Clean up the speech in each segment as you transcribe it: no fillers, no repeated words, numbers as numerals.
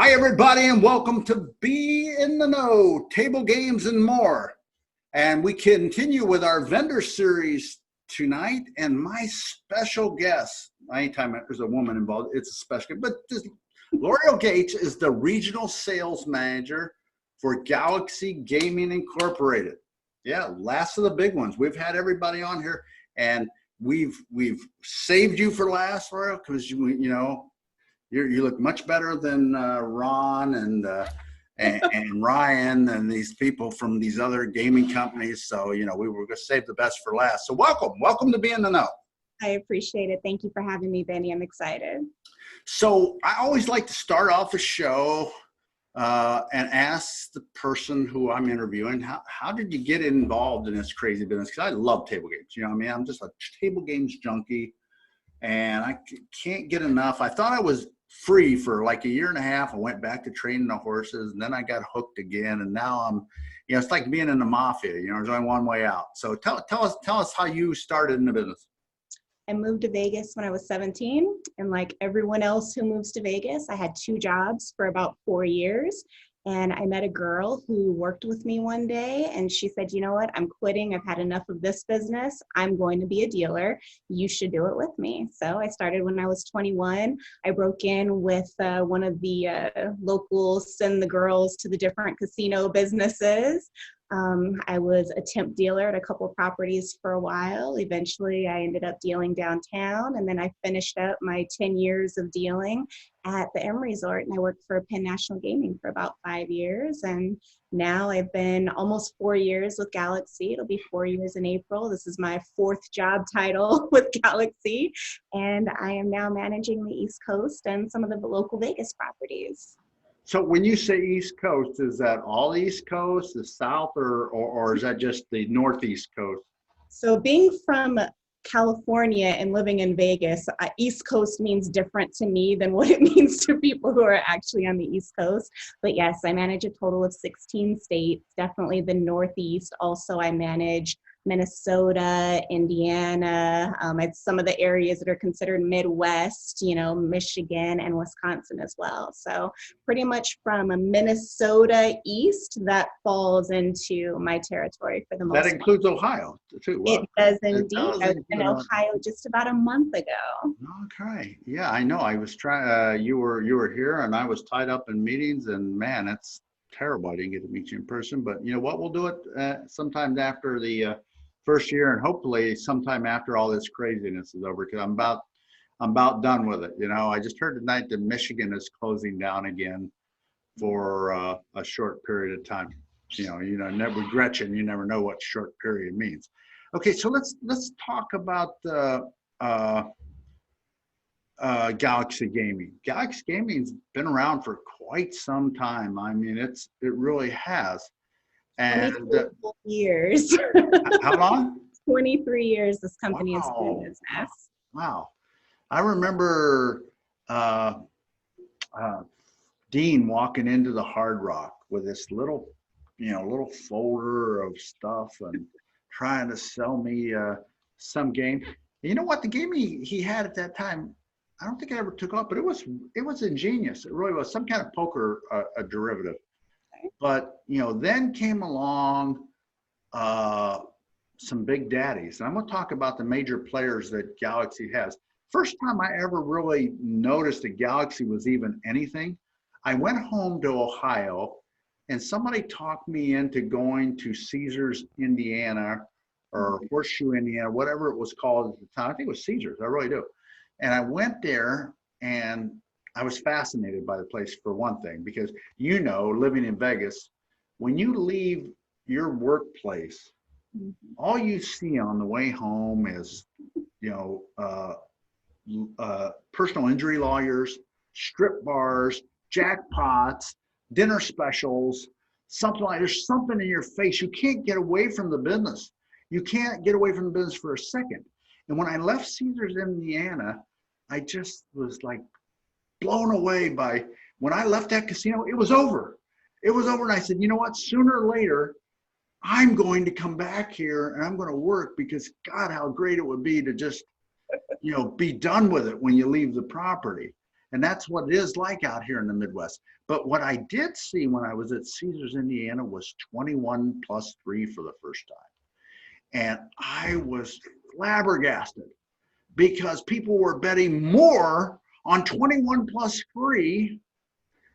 Hi, everybody, and welcome to Be in the Know, Table Games and More. And we continue with our vendor series tonight. And my special guest, anytime there's a woman involved, it's a special guest. But this, Loreal Gates is the regional sales manager for Galaxy Gaming Incorporated. Yeah, last of the big ones. We've had everybody on here, and we've saved you for last, Loreal, because you know. You look much better than Ron and Ryan and these people from these other gaming companies. So, you know, we were going to save the best for last. So welcome to Be in the Know. I appreciate it. Thank you for having me, Benny. I'm excited. So I always like to start off a show and ask the person who I'm interviewing, how did you get involved in this crazy business? Because I love table games. You know what I mean? I'm just a table games junkie. And I can't get enough. I thought I was free for like a year and a half. I went back to training the horses, and then I got hooked again. And now I'm, you know, it's like being in the mafia. You know, there's only one way out. So tell us how you started in the business. I moved to Vegas when I was 17, and like everyone else who moves to Vegas, I had two jobs for about 4 years. And I met a girl who worked with me one day, and she said, you know what, I'm quitting. I've had enough of this business. I'm going to be a dealer. You should do it with me. So I started when I was 21. I broke in with one of the locals, send the girls to the different casino businesses. I was a temp dealer at a couple of properties for a while. Eventually, I ended up dealing downtown, and then I finished up my 10 years of dealing at the M Resort, and I worked for Penn National Gaming for about 5 years, and now I've been almost 4 years with Galaxy. It'll be 4 years in April. This is my fourth job title with Galaxy, and I am now managing the East Coast and some of the local Vegas properties. So when you say East Coast, is that all East Coast, the South, or is that just the Northeast Coast? So being from California and living in Vegas, East Coast means different to me than what it means to people who are actually on the East Coast. But yes, I manage a total of 16 states, definitely the Northeast. Also, I manage Minnesota, Indiana, it's some of the areas that are considered Midwest, you know, Michigan and Wisconsin as well. So pretty much from Minnesota east, that falls into my territory for the most part. That includes Ohio too. It does indeed. I was in Ohio just about a month ago. Okay. Yeah, I know. I was trying. You were here, and I was tied up in meetings, and man, it's terrible. I didn't get to meet you in person, but you know what? We'll do it sometime after the first year, and hopefully sometime after all this craziness is over, because I'm about done with it. You know, I just heard tonight that Michigan is closing down again for a short period of time. You know, never Gretchen. You never know what short period means. Okay, so let's talk about Galaxy Gaming. Galaxy Gaming's been around for quite some time. I mean, it really has. And 23 years. How long? 23 years this company has been in business. Wow. I remember Dean walking into the Hard Rock with this little folder of stuff and trying to sell me some game. You know what? The game he had at that time, I don't think it ever took off, but it was ingenious. It really was some kind of poker a derivative. But you know, then came along some big daddies, and I'm going to talk about the major players that Galaxy has. First time I ever really noticed that Galaxy was even anything, I went home to Ohio, and somebody talked me into going to Caesars, Indiana, or Horseshoe, Indiana, whatever it was called at the time. I think it was Caesars. I really do. And I went there, and I was fascinated by the place for one thing, because, you know, living in Vegas, when you leave your workplace, all you see on the way home is, you know, personal injury lawyers, strip bars, jackpots, dinner specials, something like, there's something in your face. You can't get away from the business. You can't get away from the business for a second. And when I left Caesars, Indiana, I just was like blown away by, when I left that casino, it was over. It was over, and I said, you know what, sooner or later, I'm going to come back here and I'm going to work, because God, how great it would be to just, you know, be done with it when you leave the property. And that's what it is like out here in the Midwest. But what I did see when I was at Caesars, Indiana was 21 plus 3 for the first time. And I was flabbergasted because people were betting more on 21 plus 3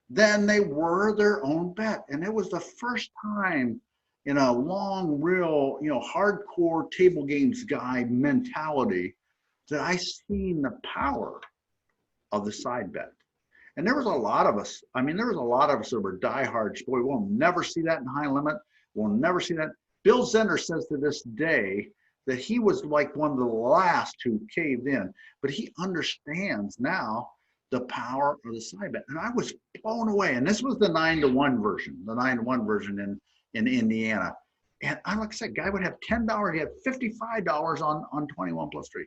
than they were their own bet. And it was the first time in a long, real, hardcore table games guy mentality that I seen the power of the side bet. And there was a lot of us. I mean, there was a lot of us that were diehards. Boy, we'll never see that in high limit. We'll never see that. Bill Zender says to this day that he was like one of the last who caved in, but he understands now the power of the side bet. And I was blown away. And this was the 9-to-1 version, in Indiana. And like I said, guy would have $10, he had $55 on 21 plus 3.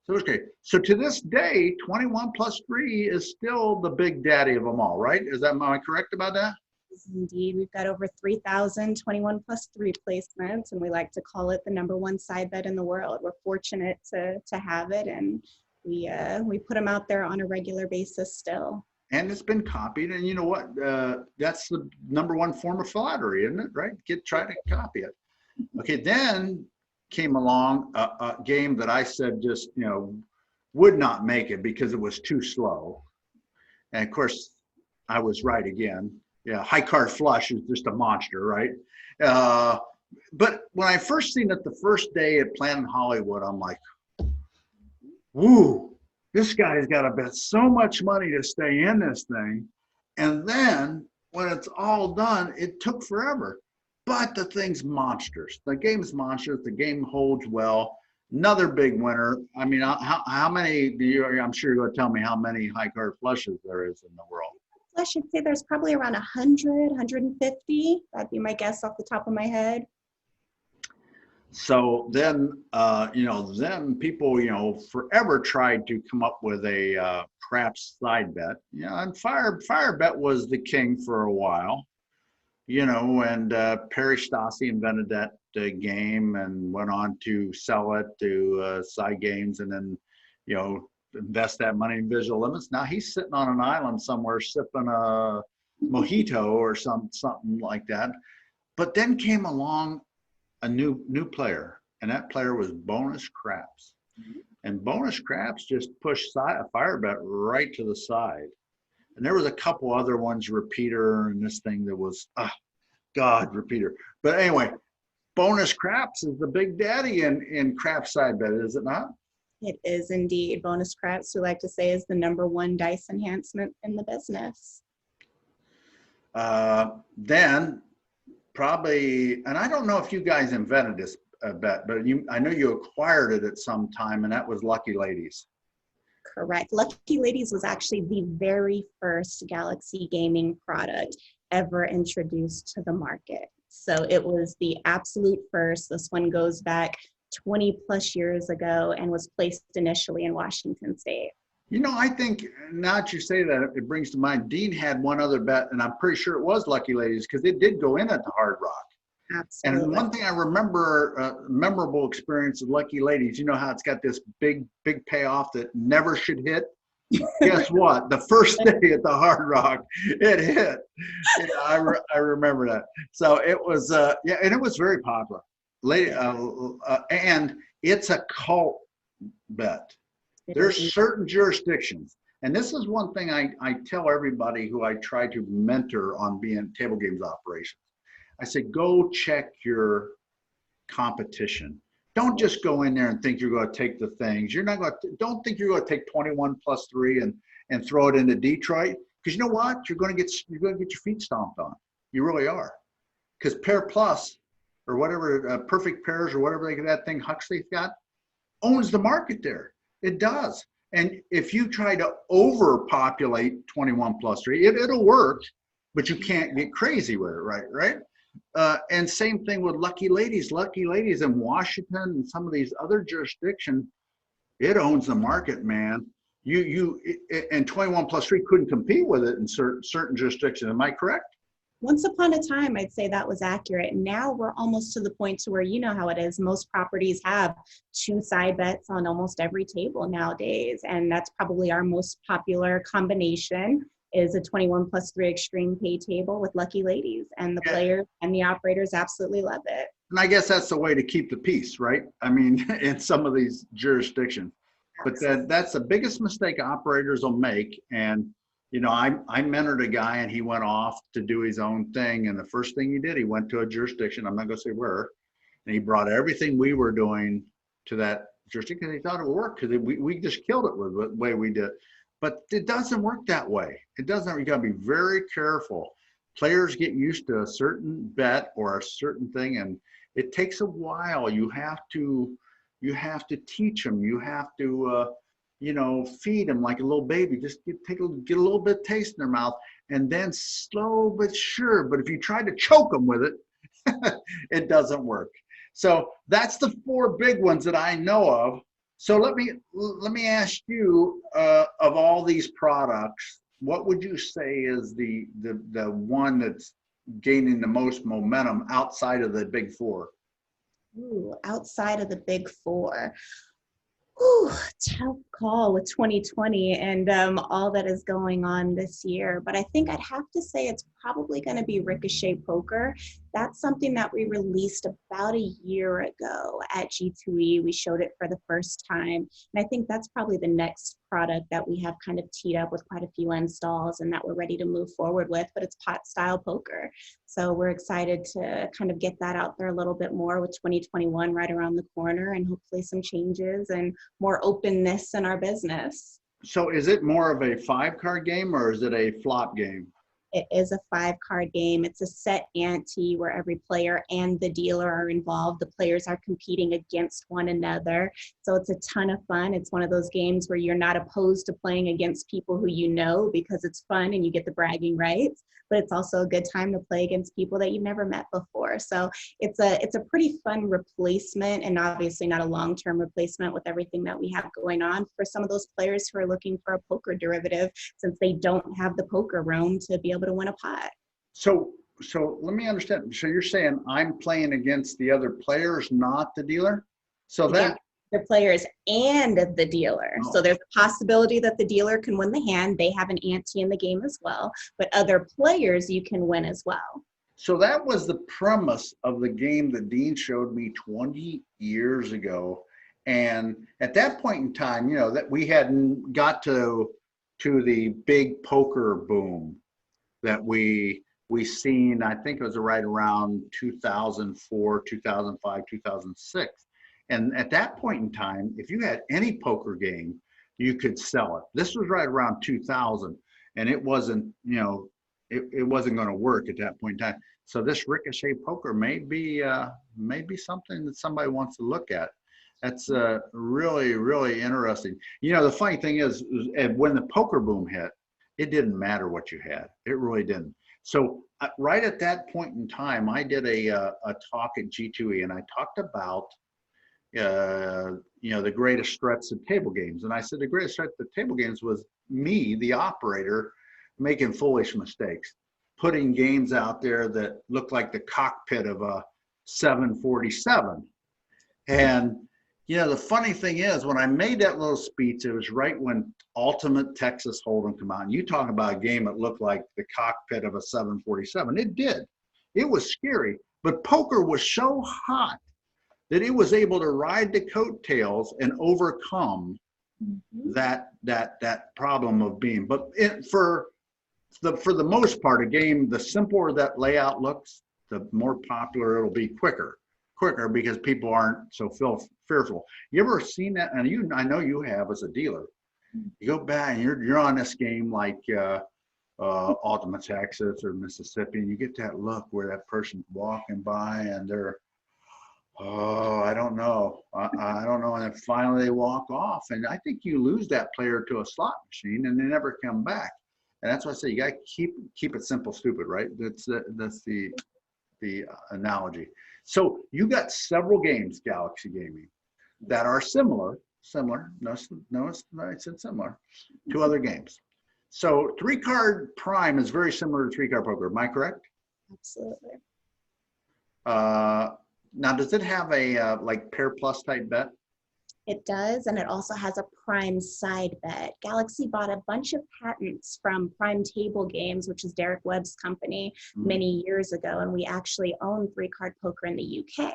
So it was great. So to this day, 21 plus 3 is still the big daddy of them all, right? Am I correct about that? Indeed, we've got over 3,000 21 plus 3 placements, and we like to call it the #1 side bet in the world. We're fortunate to have it, and we put them out there on a regular basis still. And it's been copied, and you know what? That's the #1 form of flattery, isn't it? Right? Try to copy it. Okay, then came along a game that I said just would not make it because it was too slow, and of course I was right again. Yeah, high card flush is just a monster, right? But when I first seen it the first day at Planet Hollywood, I'm like, woo, this guy's got to bet so much money to stay in this thing. And then when it's all done, it took forever. But the thing's monsters. The game's monsters. The game holds well. Another big winner. I mean, how many do you? I'm sure you're going to tell me how many high card flushes there is in the world. I should say there's probably around 100, 150. That'd be my guess off the top of my head. So then, then people, forever tried to come up with a craps side bet. And fire bet was the king for a while. And Perry Stassi invented that game and went on to sell it to side games and then, invest that money in visual limits. Now he's sitting on an island somewhere sipping a mojito or something like that. But then came along a new player, and that player was Bonus Craps. Mm-hmm. And Bonus Craps just pushed a fire bet right to the side. And there was a couple other ones, Repeater and this thing that was, Repeater. But anyway, Bonus Craps is the big daddy in craps side bet, is it not? It is indeed. Bonus Craps, we like to say, is the #1 dice enhancement in the business. Then probably, and I don't know if you guys invented this bet, but I know you acquired it at some time, and that was Lucky Ladies. Correct. Lucky Ladies was actually the very first Galaxy gaming product ever introduced to the market. So it was the absolute first. This one goes back 20 plus years ago and was placed initially in Washington State. I think now that you say that, it brings to mind, Dean had one other bet, and I'm pretty sure it was Lucky Ladies because it did go in at the Hard Rock. Absolutely. And one thing I remember, memorable experience with Lucky Ladies, you know how it's got this big payoff that never should hit? Guess what? The first day at the Hard Rock, it hit. I remember that. So it was, and it was very popular. And it's a cult bet. There's certain jurisdictions, and this is one thing I tell everybody who I try to mentor on being table games operations. I say, go check your competition. Don't just go in there and think you're going to take the things. Don't think you're going to take 21 plus 3 and throw it into Detroit, because you know what? You're going to get your feet stomped on. You really are, because Pair Plus or whatever, Perfect Pairs or whatever that thing Huxley's got owns the market there. It does. And if you try to overpopulate 21 plus 3, it'll work, but you can't get crazy with it, right? And same thing with Lucky Ladies. Lucky Ladies in Washington and some of these other jurisdictions, it owns the market, man. And 21 plus 3 couldn't compete with it in certain jurisdictions. Am I correct? Once upon a time, I'd say that was accurate. Now we're almost to the point to where, you know how it is. Most properties have 2 side bets on almost every table nowadays. And that's probably our most popular combination. is a 21+3 extreme pay table with lucky ladies, and the players and the operators absolutely love it. And I guess that's the way to keep the peace, right? I mean, in some of these jurisdictions. But that's the biggest mistake operators will make. And, you know, I mentored a guy and he went off to do his own thing. And the first thing he did, he went to a jurisdiction, I'm not going to say where, and he brought everything we were doing to that jurisdiction because he thought it would work because we just killed it with the way we did. But it doesn't work that way. It doesn't. You got to be very careful. Players get used to a certain bet or a certain thing, and it takes a while. You have to teach them. You have to, you know, feed them like a little baby. Just get a little bit of taste in their mouth, and then slow but sure. But if you try to choke them with it, it doesn't work. So that's the 4 big ones that I know of. So let me ask you, of all these products, what would you say is the one that's gaining the most momentum outside of the big 4? Ooh, outside of the big 4. Ooh, tough call with 2020 and all that is going on this year. But I think I'd have to say it's probably going to be Ricochet Poker. That's something that we released about a year ago at G2E. We showed it for the first time. And I think that's probably the next product that we have kind of teed up with quite a few installs and that we're ready to move forward with, but it's pot style poker. So we're excited to kind of get that out there a little bit more with 2021 right around the corner and hopefully some changes and more openness in our business. So is it more of a 5-card game or is it a flop game? It is a 5-card game. It's a set ante where every player and the dealer are involved. The players are competing against one another. So it's a ton of fun. It's one of those games where you're not opposed to playing against people who you know because it's fun and you get the bragging rights. But it's also a good time to play against people that you've never met before. So it's a pretty fun replacement, and obviously not a long-term replacement with everything that we have going on for some of those players who are looking for a poker derivative since they don't have the poker room to be able to win a pot. So let me understand. So you're saying I'm playing against the other players, not the dealer? So that the players and the dealer. Oh. So there's a possibility that the dealer can win the hand. They have an ante in the game as well, but other players you can win as well. So that was the premise of the game that Dean showed me 20 years ago. And at that point in time, you know, that we hadn't got to the big poker boom that we seen. I think it was right around 2004, 2005, 2006. And at that point in time, if you had any poker game, you could sell it. This was right around 2000, and it wasn't, you know, it wasn't going to work at that point in time. So this Ricochet Poker may be something that somebody wants to look at. That's really, really interesting. You know, the funny thing is when the poker boom hit, it didn't matter what you had. It really didn't. So right at that point in time, I did a talk at G2E, and I talked about you know, the greatest threats of table games. And I said the greatest threat to table games was me, the operator, making foolish mistakes, putting games out there that looked like the cockpit of a 747. And you know, the funny thing is, when I made that little speech, it was right when Ultimate Texas Hold'em came out. And you talk about a game that looked like the cockpit of a 747. It did. It was scary. But poker was so hot that it was able to ride the coattails and overcome that problem of being. But for the most part, a game, the simpler that layout looks, the more popular it'll be quicker because people aren't so fearful. You ever seen that? And I know you have as a dealer. You go back and you're on this game like Ultimate Texas or Mississippi, and you get that look where that person's walking by and they're, oh, I don't know. I don't know. And then finally they walk off. And I think you lose that player to a slot machine and they never come back. And that's why I say you got to keep it simple, stupid, right? That's the analogy. So you got several games, Galaxy Gaming, that are similar. No, I said similar to other games. So 3-card prime is very similar to 3-card poker. Am I correct? Absolutely. Now, does it have a like pair plus type bet? It does, and it also has a Prime side bet. Galaxy bought a bunch of patents from Prime Table Games, which is Derek Webb's company, many years ago, and we actually own three-card poker in the UK.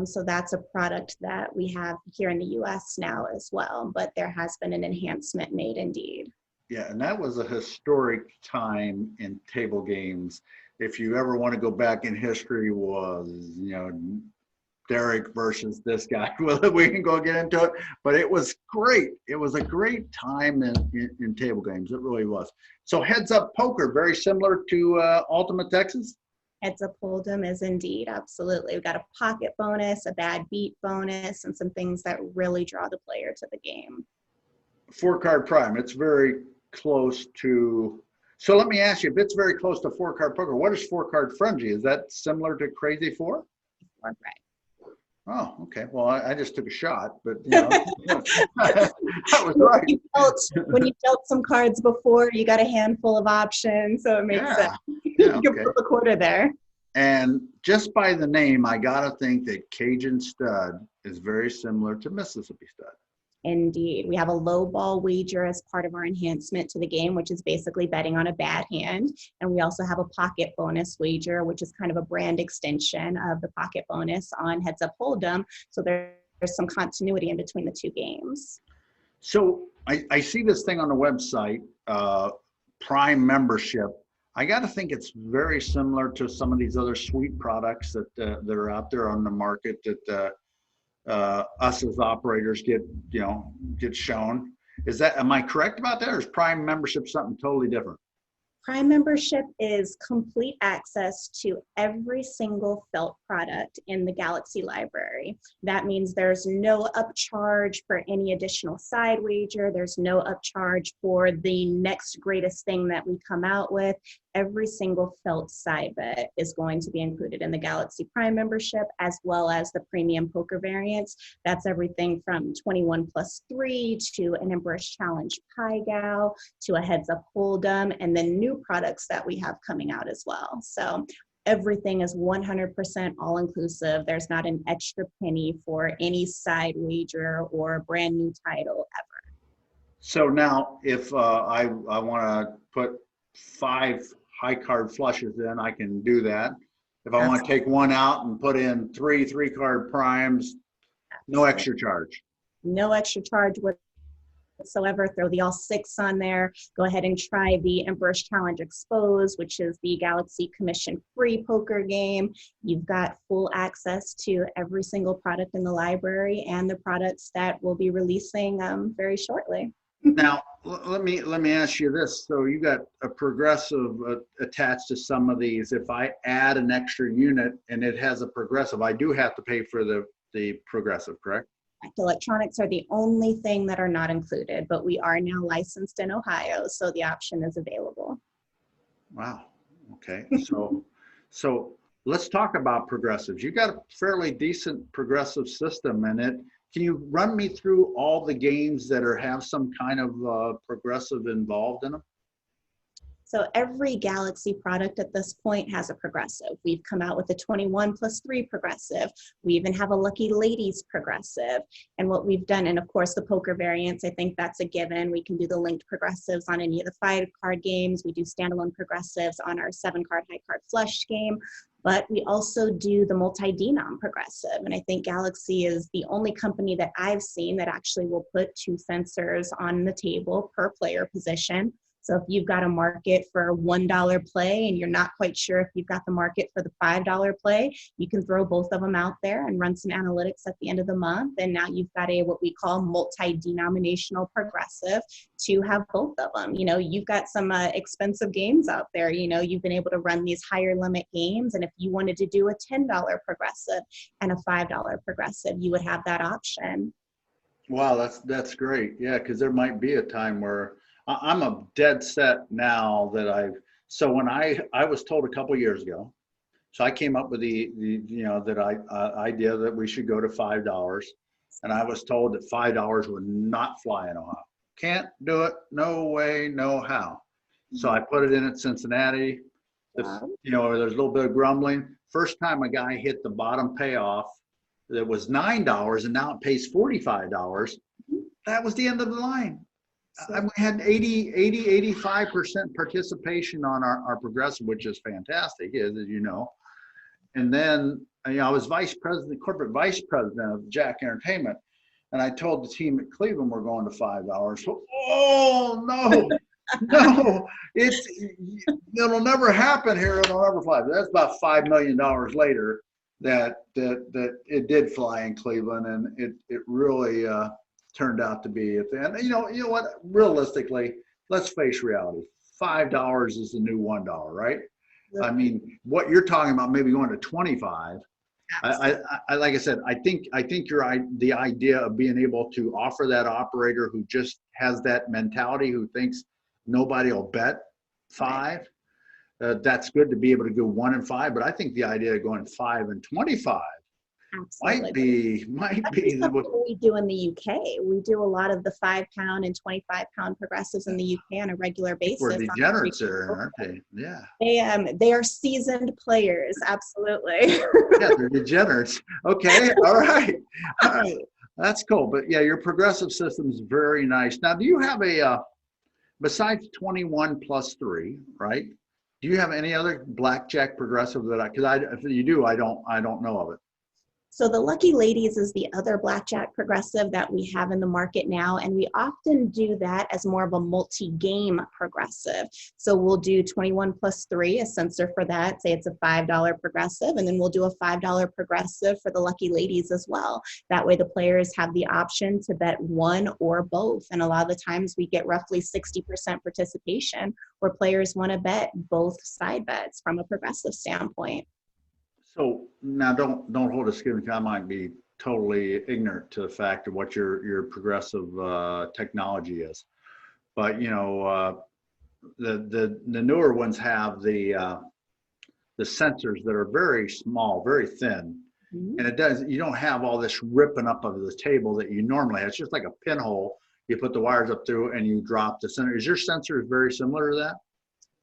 So that's a product that we have here in the US now as well, but there has been an enhancement made indeed. Yeah, and that was a historic time in table games. If you ever want to go back in history, was, you know, Derek versus this guy. Well, we can go get into it, but it was great. It was a great time in table games. It really was. So Heads Up Poker, very similar to Ultimate Texas? Heads Up Hold'em is indeed, absolutely. We've got a pocket bonus, a bad beat bonus, and some things that really draw the player to the game. 4-card prime, it's very close to, so let me ask you, if it's very close to 4-card poker, what is 4-card frenzy? Is that similar to Crazy 4? Right. Oh, okay. Well, I just took a shot, but you know, that was right. When you dealt some cards before, you got a handful of options, so it makes sense. Yeah, You can flip a quarter there. And just by the name, I gotta think that Cajun Stud is very similar to Mississippi Stud. Indeed. We have a low ball wager as part of our enhancement to the game, which is basically betting on a bad hand. And we also have a pocket bonus wager, which is kind of a brand extension of the pocket bonus on Heads Up Hold'em. So there's some continuity in between the two games. So I see this thing on the website, Prime membership. I got to think it's very similar to some of these other suite products that are out there on the market that us as operators get shown. Am I correct about that, or is Prime membership something totally different? Prime membership is complete access to every single felt product in the Galaxy library. That means there's no upcharge for any additional side wager. There's no upcharge for the next greatest thing that we come out with. Every single felt side bet is going to be included in the Galaxy Prime membership, as well as the premium poker variants. That's everything from 21+3 to an Empress Challenge Pi Gal to a Heads Up Hold'em, and then new products that we have coming out as well. So everything is 100% all inclusive. There's not an extra penny for any side wager or brand new title ever. So now if I want to put 5 high card flushes in, I can do that. If I want to take one out and put in 3 3-card primes, no extra charge. No extra charge whatsoever. Throw the all 6 on there. Go ahead and try the Emperor's Challenge Expose, which is the Galaxy Commission free poker game. You've got full access to every single product in the library and the products that we'll be releasing very shortly. Now, let me ask you this. So you got a progressive attached to some of these. If I add an extra unit and it has a progressive, I do have to pay for the progressive, correct? Electronics are the only thing that are not included, but we are now licensed in Ohio, so the option is available. Wow. Okay. So let's talk about progressives. You got a fairly decent progressive system in it. Can you run me through all the games that have some kind of progressive involved in them? So every Galaxy product at this point has a progressive. We've come out with a 21+3 progressive. We even have a Lucky Ladies progressive. And what we've done, and of course the poker variants, I think that's a given. We can do the linked progressives on any of the 5-card games. We do standalone progressives on our 7-card high card flush game. But we also do the multi-denom progressive. And I think Galaxy is the only company that I've seen that actually will put 2 sensors on the table per player position. So if you've got a market for $1 play and you're not quite sure if you've got the market for the $5 play, you can throw both of them out there and run some analytics at the end of the month. And now you've got what we call multi-denominational progressive to have both of them. You know, you've got some expensive games out there. You know, you've been able to run these higher limit games. And if you wanted to do a $10 progressive and a $5 progressive, you would have that option. Wow, that's great. Yeah, because there might be a time where I'm a dead set now that so when I was told a couple years ago, so I came up with the idea that we should go to $5, and I was told that $5 would not fly in Ohio. Can't do it, no way, no how. So I put it in at Cincinnati. There's a little bit of grumbling. First time a guy hit the bottom payoff, that was $9 and now it pays $45. That was the end of the line. We had 85% participation on our progressive, which is fantastic, as you know. And then, I was corporate vice president of Jack Entertainment. And I told the team at Cleveland, we're going to $5. Oh, no, no, it'll never happen here. It'll never fly. That's about $5 million later that it did fly in Cleveland. And it really turned out to be at the end. You know what? Realistically, let's face reality. $5 is the new $1, right? I mean, what you're talking about, maybe going to 25. I like I said, I think the idea of being able to offer that operator who just has that mentality, who thinks nobody will bet 5, that's good to be able to go 1 and 5. But I think the idea of going 5 and 25 Absolutely. might be what we do in the UK. We do a lot of the 5-pound and 25-pound progressives in the UK on a regular basis. We're degenerates there, aren't they? Yeah. They are seasoned players. Absolutely. Yeah, they're degenerates. Okay. All right. That's cool. But yeah, your progressive system is very nice. Now, do you have besides 21 plus 3, right? Do you have any other blackjack progressive if you do, I don't know of it. So the Lucky Ladies is the other blackjack progressive that we have in the market now, and we often do that as more of a multi-game progressive. So we'll do 21 plus 3, a sensor for that, say it's a $5 progressive, and then we'll do a $5 progressive for the Lucky Ladies as well. That way the players have the option to bet one or both, and a lot of the times we get roughly 60% participation where players want to bet both side bets from a progressive standpoint. So now don't hold us against me. I might be totally ignorant to the fact of what your progressive technology is, but the newer ones have the sensors that are very small, very thin, and you don't have all this ripping up of the table that you normally have. It's just like a pinhole. You put the wires up through and you drop the sensor. Is your sensor very similar to that?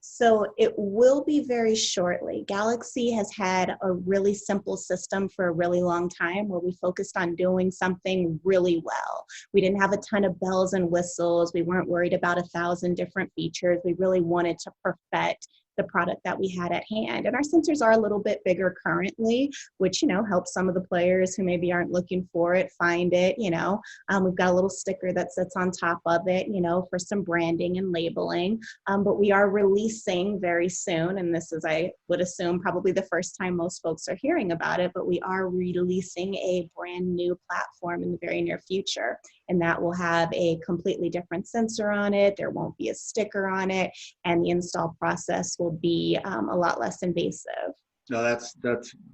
So it will be very shortly. Galaxy has had a really simple system for a really long time where we focused on doing something really well. We didn't have a ton of bells and whistles. We weren't worried about 1,000 different features. We really wanted to perfect the product that we had at hand. And our sensors are a little bit bigger currently, which, helps some of the players who maybe aren't looking for it find it. We've got a little sticker that sits on top of it, for some branding and labeling. But we are releasing very soon, and this is, I would assume, probably the first time most folks are hearing about it, but we are releasing a brand new platform in the very near future. And that will have a completely different sensor on it. There won't be a sticker on it, and the install process will be a lot less invasive. No,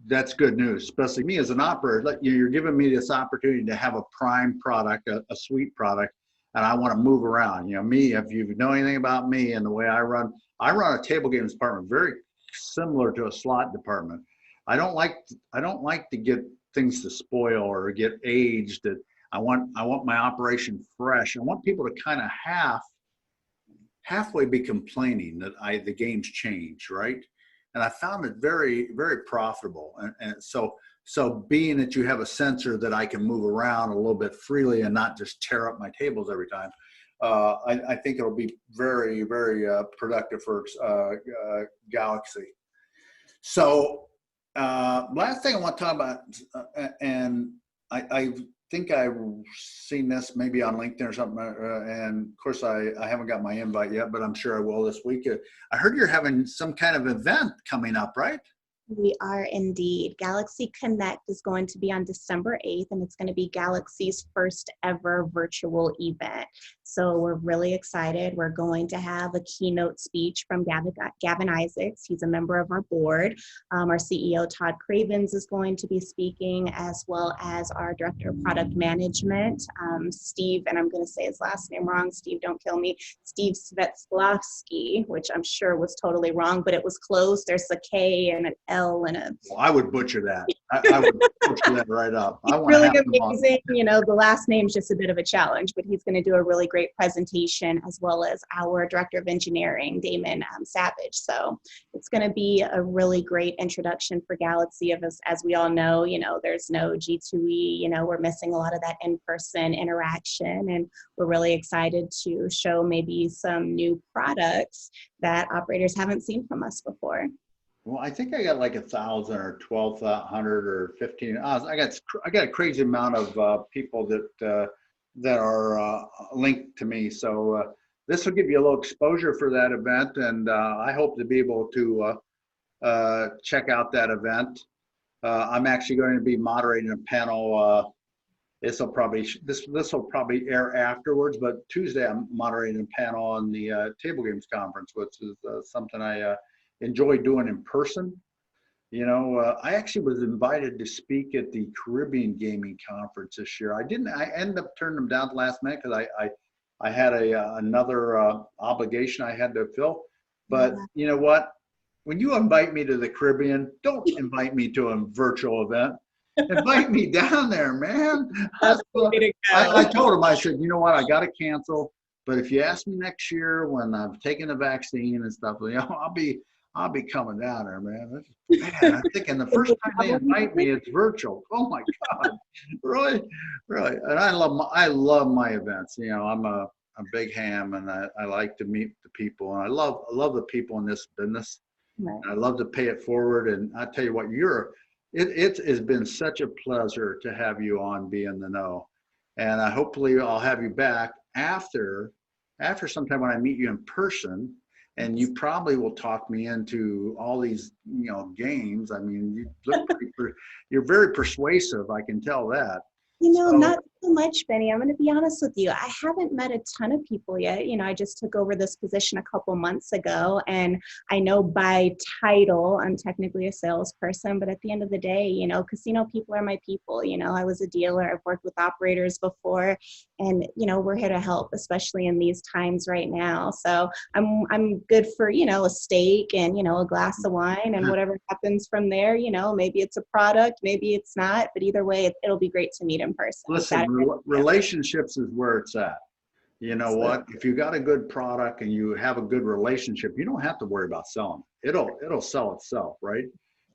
that's good news, especially me as an operator. You're giving me this opportunity to have a prime product, a sweet product, and I want to move around. Me, if you know anything about me and the way I run a table games department very similar to a slot department. I don't like to get things to spoil or get aged. I want my operation fresh. I want people to kind of halfway be complaining that the game's changed, right? And I found it very, very profitable. And so being that you have a sensor that I can move around a little bit freely and not just tear up my tables every time, I think it'll be very, very productive for Galaxy. So last thing I want to talk about, and I think I've seen this maybe on LinkedIn or something, and of course I haven't got my invite yet, but I'm sure I will this week. I heard you're having some kind of event coming up, right? We are indeed. Galaxy Connect is going to be on December 8th, and it's going to be Galaxy's first ever virtual event. So we're really excited. We're going to have a keynote speech from Gavin Isaacs. He's a member of our board. Our CEO, Todd Cravens, is going to be speaking, as well as our Director of Product Management, Steve, and I'm going to say his last name wrong. Steve, don't kill me. Steve Svetlowski, which I'm sure was totally wrong, but it was close. There's a K and an L and a Well, I would butcher that. I would butcher that right up. I want to really have them on. amazing. You know, the last name's just a bit of a challenge, but he's going to do a really great presentation, as well as our director of engineering, Damon Savage. So it's going to be a really great introduction for Galaxy. Of us, as we all know, you know, there's no G2E. You know, we're missing a lot of that in-person interaction, and we're really excited to show maybe some new products that operators haven't seen from us before. Well, I think I got like 1,000 or 1,200 or 15. I got a crazy amount of people that are linked to me. So this will give you a little exposure for that event, and I hope to be able to check out that event. I'm actually going to be moderating a panel. This will probably air afterwards, but Tuesday I'm moderating a panel on the Table Games Conference, which is something I enjoy doing in person. You know, I actually was invited to speak at the Caribbean Gaming Conference this year. I ended up turning them down at the last minute because I had another obligation I had to fill. But you know what? When you invite me to the Caribbean, don't invite me to a virtual event. Invite me down there, man. I told him, I said, you know what? I got to cancel. But if you ask me next year when I've taken the vaccine and stuff, you know, I'll be coming down there, man. Man, I'm thinking the first time they invite me, it's virtual. Oh my God, really, really. And I love my events. You know, I'm a big ham, and I like to meet the people, and I love the people in this business. Right. I love to pay it forward. And I tell you what, it has been such a pleasure to have you on Be in the Know, and hopefully I'll have you back after sometime when I meet you in person. And you probably will talk me into all these, you know, games. I mean, you're very persuasive. I can tell that. You know, not so much, Benny. I'm going to be honest with you. I haven't met a ton of people yet. You know, I just took over this position a couple months ago, and I know by title, I'm technically a salesperson, but at the end of the day, you know, casino people are my people. You know, I was a dealer. I've worked with operators before, and, you know, we're here to help, especially in these times right now. So I'm good for, you know, a steak and, you know, a glass of wine, and whatever happens from there, you know, maybe it's a product, maybe it's not, but either way, it'll be great to meet in person. Listen, relationships is where it's at. You know what? If you got a good product and you have a good relationship, you don't have to worry about selling. It'll sell itself, right?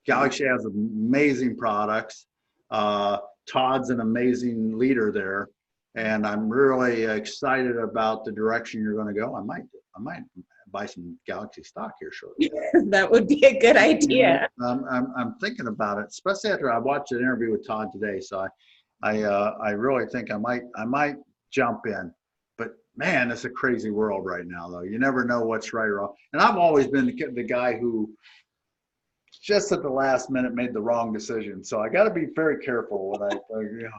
Galaxy has amazing products. Todd's an amazing leader there, and I'm really excited about the direction you're going to go. I might buy some Galaxy stock here shortly. That would be a good idea. I'm thinking about it, especially after I watched an interview with Todd today. So I really think I might jump in. But man, it's a crazy world right now, though. You never know what's right or wrong. And I've always been the guy who just at the last minute made the wrong decision. So I got to be very careful when you know.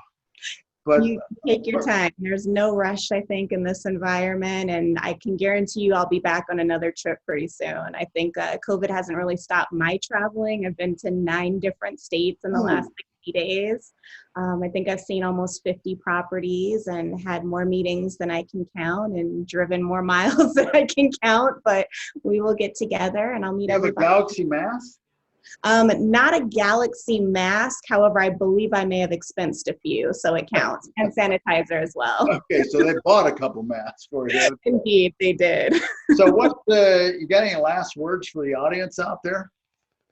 But you take your time. There's no rush, I think, in this environment, and I can guarantee you I'll be back on another trip pretty soon. I think COVID hasn't really stopped my traveling. I've been to 9 different states in the last 60 days. I think I've seen almost 50 properties and had more meetings than I can count, and driven more miles than I can count. But we will get together, and I'll meet everybody. You have a Galaxy mask? Not a Galaxy mask. However, I believe I may have expensed a few, so it counts. And sanitizer as well. Okay, so they bought a couple masks for you. Indeed, they did. So you got any last words for the audience out there?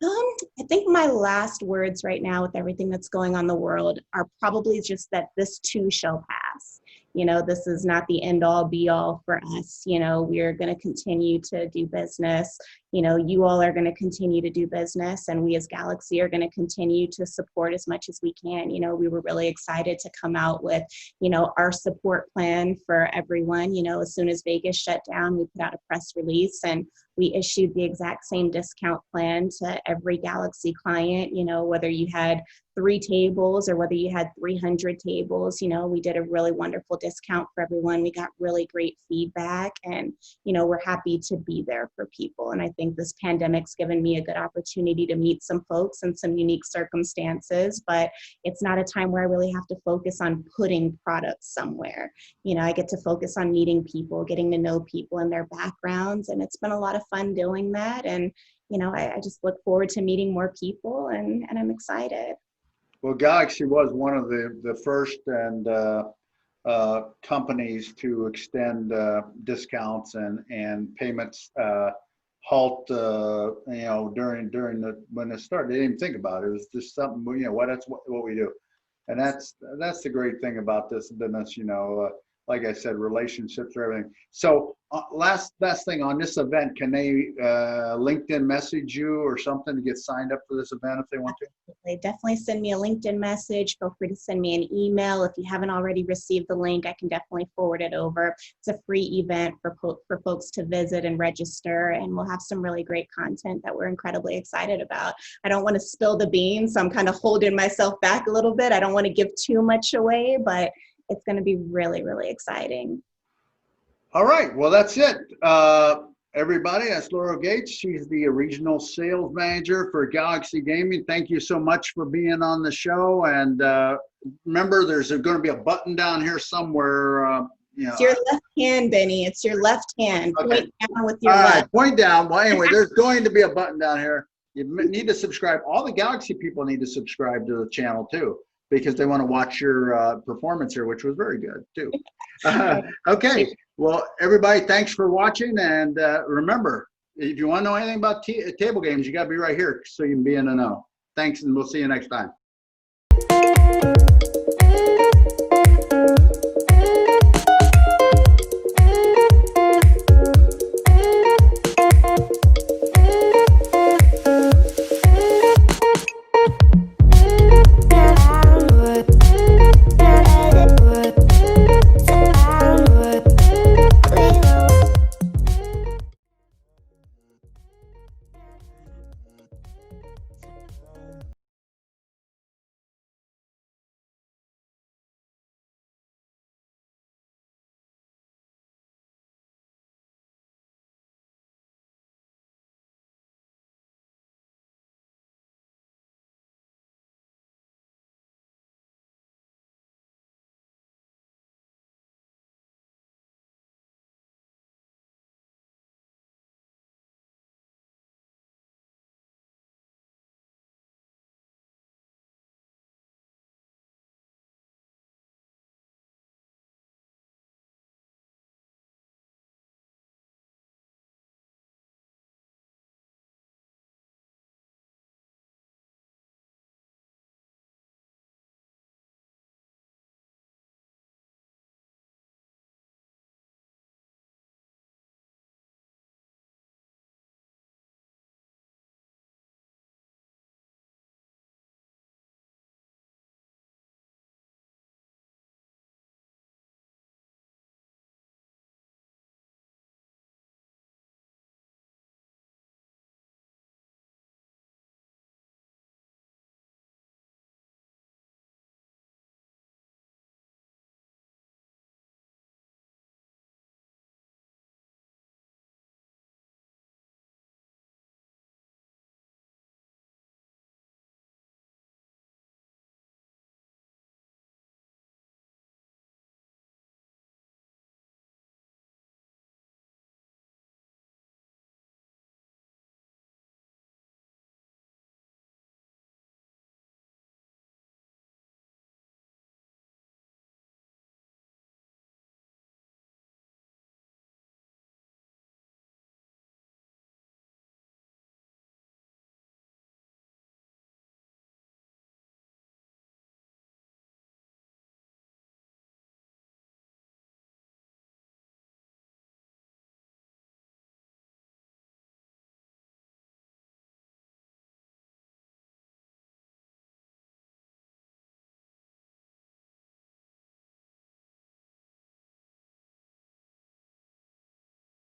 I think my last words right now with everything that's going on in the world are probably just that this too shall pass. You know, this is not the end all be all for us. You know, we're going to continue to do business. You know, you all are going to continue to do business, and we as Galaxy are going to continue to support as much as we can. You know, we were really excited to come out with, you know, our support plan for everyone. You know, as soon as Vegas shut down, we put out a press release, and we issued the exact same discount plan to every Galaxy client. You know, whether you had 3 tables or whether you had 300 tables, you know, we did a really wonderful discount for everyone. We got really great feedback, and, you know, we're happy to be there for people. And I think this pandemic's given me a good opportunity to meet some folks in some unique circumstances, but it's not a time where I really have to focus on putting products somewhere. You know, I get to focus on meeting people, getting to know people and their backgrounds, and it's been a lot of fun doing that. And I just look forward to meeting more people, and I'm excited. Well, Galaxy was one of the first and companies to extend discounts and payments halt during when it started. They didn't even think about it. It was just something, that's what we do. And that's the great thing about this business, like I said, relationships are everything. So last thing on this event, can they LinkedIn message you or something to get signed up for this event if they want to? They definitely send me a LinkedIn message. Feel free to send me an email. If you haven't already received the link, I can definitely forward it over. It's a free event for folks to visit and register, and we'll have some really great content that we're incredibly excited about. I don't want to spill the beans, so I'm kind of holding myself back a little bit. I don't want to give too much away, but it's going to be really, really exciting. All right. Well, that's it. Everybody, that's Loreal Gates. She's the regional sales manager for Galaxy Gaming. Thank you so much for being on the show. And remember, there's going to be a button down here somewhere. It's your left hand, Benny. It's your left hand. Okay. Point down with your All left. right, point down. Well, anyway, there's going to be a button down here. You need to subscribe. All the Galaxy people need to subscribe to the channel too, because they want to watch your performance here, which was very good too. Okay. Well, everybody, thanks for watching. And remember, if you want to know anything about table games, you got to be right here so you can be in the know. Thanks, and we'll see you next time.